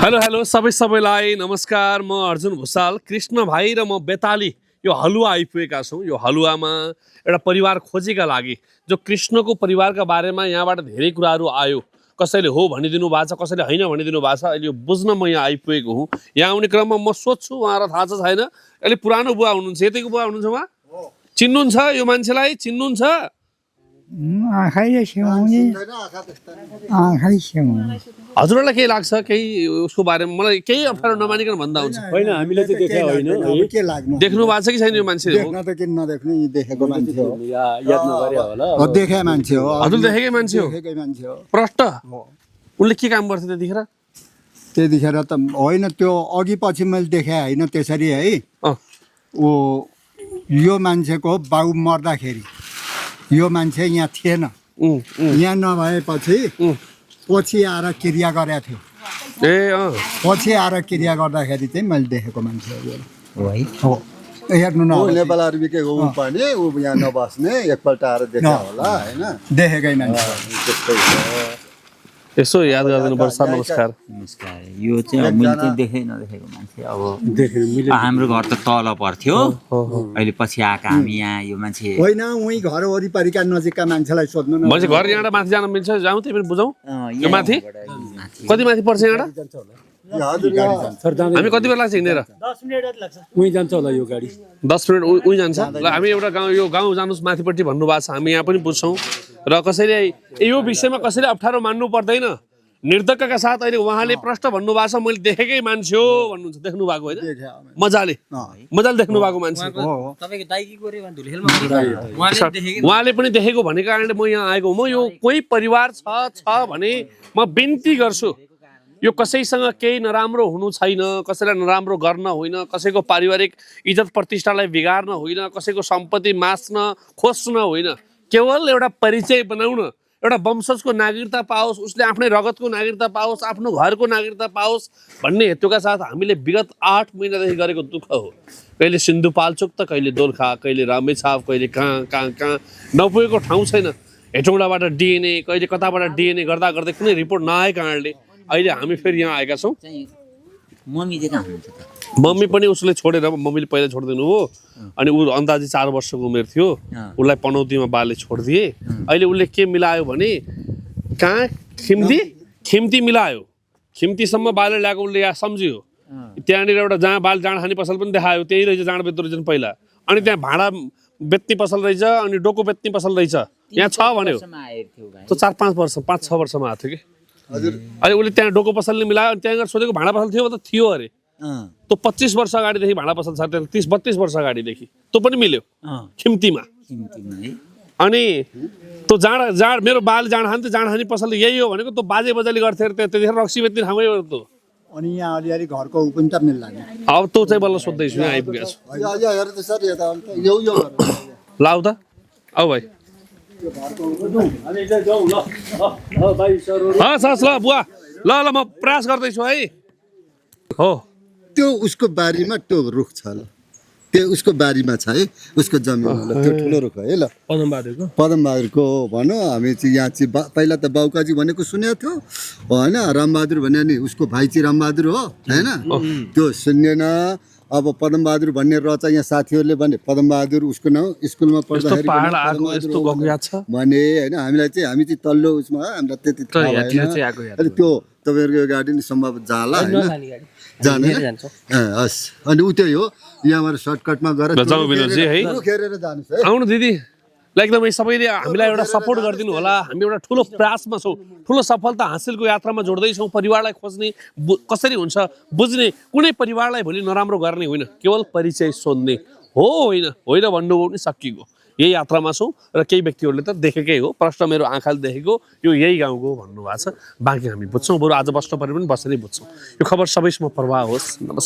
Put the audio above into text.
Hello hello सबैलाई नमस्कार। म अर्जुन भुसाल, कृष्ण भाइ र म बेताली यो हलुवा आइपुगेका छौँ। यो हलुवामा एउटा परिवार खोजेका लागि जो कृष्णको परिवारका बारेमा यहाँबाट धेरै कुराहरू आयो। कसैले हो भनिदिनु भएको छ, कसैले होइन भनिदिनु भएको छ। अहिले यो बुझ्न म यहाँ आइपुगेको हुँ। यहाँ आउने क्रममा म सोध्छु, उहाँलाई थाहा छ छैन। अहिले पुरानो बुवा हुनुहुन्छ, यतिको बुवा हुनुहुन्छ उहाँ। चिन्नुहुन्छ यो मान्छेलाई, चिन्नुहुन्छ? हजुरलाई के लाग्छ केही उसको बारेमा? मलाई केही अप्ठ्यारो नमानिकन भन्दा हुन्छ। होइन, हामीले चाहिँ देखे होइन। के लाग्नु देख्नु भएको छ कि छैन यो मान्छे? देख्न त किन नदेख्नु, यी देखेको मान्छे हो। याद नगरे होला। देखे मान्छे हो। हजुर देखेकै मान्छे हो? देखेकै मान्छे हो। प्रष्ट उनले के काम गर्थ्यो त्यतिखेर? त्यतिखेर त होइन, त्यो अघि पछि मैले देखे होइन त्यसरी है। ओ यो मान्छेको बाउ मर्दाखेरि यो मान्छे यहाँ थिएन। यहाँ नभएपछि पछि आएर क्रिया गरेको थियो। पछि आएर क्रिया गर्दाखेरि चाहिँ मैले देखेको मान्छे हो। हेर्नु न, नेपाल आर्मीकै हो पनि, ऊ यहाँ नबस्ने, एकपल्ट आएर देख्यो होला होइन। देखेकै मान्छे। यसो याद गरिदिनु पर्छ। नमस्कार। नमस्कार। यो चाहिँ मैले चाहिँ देखेँ नदेखेको मान्छे। अब हाम्रो घर त तल पर्थ्यो, अहिले पछि आएका हामी यहाँ। यो मान्छे होइन, उही घर वरिपरिका नजिकका मान्छेलाई सोध्नु न। मान्छे घर यहाँबाट माथि जान मिल्छ? जाउँ त्यही पनि बुझौँ। यो माथि कति माथि पर्छ यहाँबाट? हामी कति बेला लाग्छ हिँडेर? 10 मिनेट लाग्छ। उही जान्छ होला यो गाडी। 10 मिनट उही जान्छ। ल हामी एउटा गाउँ, यो गाउँ जानुहोस् माथिपट्टि भन्नुभएको छ। हामी यहाँ पनि बुझ्छौँ र कसैले यो विषयमा कसैले अप्ठ्यारो मान्नु पर्दैन। निर्धक्कका साथ अहिले उहाँले प्रश्न भन्नुभएको छ, मैले देखेकै मान्छे हो भन्नुहुन्छ। देख्नु भएको होइन? मजाले देख्नु भएको मान्छे। उहाँले पनि देखेको भनेको कारणले म यहाँ आएको। म यो कोही परिवार छ भने म बिन्ती गर्छु, यो कसैसँग केही नराम्रो हुनु छैन, कसैलाई नराम्रो गर्न होइन, कसैको पारिवारिक इज्जत प्रतिष्ठालाई बिगार्न होइन, कसैको सम्पत्ति मास्न खोज्न होइन। केवल एउटा परिचय बनाउन, एउटा वंशजको नागरिकता पाओस्, उसले आफ्नै रगतको नागरिकता पाओस्, आफ्नो घरको नागरिकता पाओस् भन्ने हेतुका साथ हामीले विगत 8 महिनादेखि गरेको दुःख हो। कहिले सिन्धुपाल्चोक त, कहिले दोलखा, कहिले रामेछाप, कहिले कहाँ नपुगेको ठाउँ छैन। हेटौँडाबाट डिएनए, कहिले कताबाट डिएनए गर्दा गर्दै कुनै रिपोर्ट नआएको कारणले अहिले हामी फेरि यहाँ आएका छौँ। मम्मी पनि उसले छोडेर, मम्मीले पहिला छोडिदिनु हो। अनि ऊ अन्दाजी 4 वर्षको उमेर थियो, उसलाई पनौतीमा बाले छोडिदिए। अहिले उसले के मिलायो भने कहाँ खिम्ती मिलायो। खिम्तीसम्म बाले ल्याएको उसले यहाँ सम्झियो। त्यहाँनिर एउटा जहाँ बाल जाँड खाने पसल पनि देखायो, त्यही रहेछ जाँड बेच्दो रहेछ पहिला। अनि त्यहाँ भाँडा बेच्ने पसल रहेछ, अनि डोको बेच्ने पसल रहेछ। यहाँ छ भन्यो त्यो 4-5 वर्ष, 5-6 वर्षमा आएको थियो कि। अहिले उसले त्यहाँ डोको पसलले मिलायो। अनि त्यहाँ सोधेको भाँडा पसल थियो त थियो अरे। त्यो 25 वर्ष अगाडिदेखि भाँडा पसल छ, 30-32 वर्ष अगाडिदेखि त्यो पनि मिल्यो खिम्तीमा। अनि त्यो जाँड मेरो बाल जाँड खान्थ्यो, जाँड खाने पसल यही हो भनेको त्यो बाजे बजाले गर्थ्यो अरे। त्यतिखेर रक्सी बेच्ने ठाउँमै हो त्यो। अनि यहाँ अलिअलि घरको ऊ पनि त मिल्ला नि। अब त्यो चाहिँ बल्ल सोध्दैछु, यहाँ आइपुगेको छु। लाउ त आऊ भाइ। हस् ल बुवा, ल म प्रयास गर्दैछु है। हो त्यो उसको बारीमा त्यो रुख छ ल, त्यो उसको बारीमा छ है, उसको जमिनमा त्यो ठुलो रुख है ल। पदमबहादुरको भनौँ हामी चाहिँ यहाँ चाहिँ पहिला त बाउकाजी भनेको सुनेको थियो होइन। रामबहादुर भने नि उसको भाइ चाहिँ रामबहादुर हो होइन। त्यो सुन्नेन। अब पदमबहादुर भन्ने रहेछ, यहाँ साथीहरूले भने पदमबहादुर उसको नाम स्कुलमा पढ्दाखेरि भने होइन। हामीलाई चाहिँ हामी चाहिँ तल्लो उसमा हामीलाई त्यति थाहा भएन। अनि त्यो तपाईँहरूको यो गाडी नि सम्भव जाला होइन, जाने। हस्, अनि उ त्यही हो, यहाँबाट सर्टकटमा गएर खेरेर जानुहोस् है। आउनु दिदी ल, एकदमै सबैले हामीलाई एउटा सपोर्ट गरिदिनु होला। हामी एउटा ठुलो प्रयासमा छौँ, ठुलो सफलता हासिलको यात्रामा जोड्दैछौँ। परिवारलाई खोज्ने कसरी हुन्छ बुझ्ने, कुनै परिवारलाई भोलि नराम्रो गर्ने होइन, केवल परिचय सोध्ने हो। होइन भन्नुभयो भने सकिएको। यही यात्रामा छौँ र केही व्यक्तिहरूले त देखेकै हो, प्रश्न मेरो आँखाले देखेको यो यही गाउँको भन्नुभएको छ। बाँकी हामी बुझ्छौँ, बरु आज बस्नु पऱ्यो पनि बसेरै बुझ्छौँ। यो खबर सबैसम्म प्रभाव होस्। नमस्कार।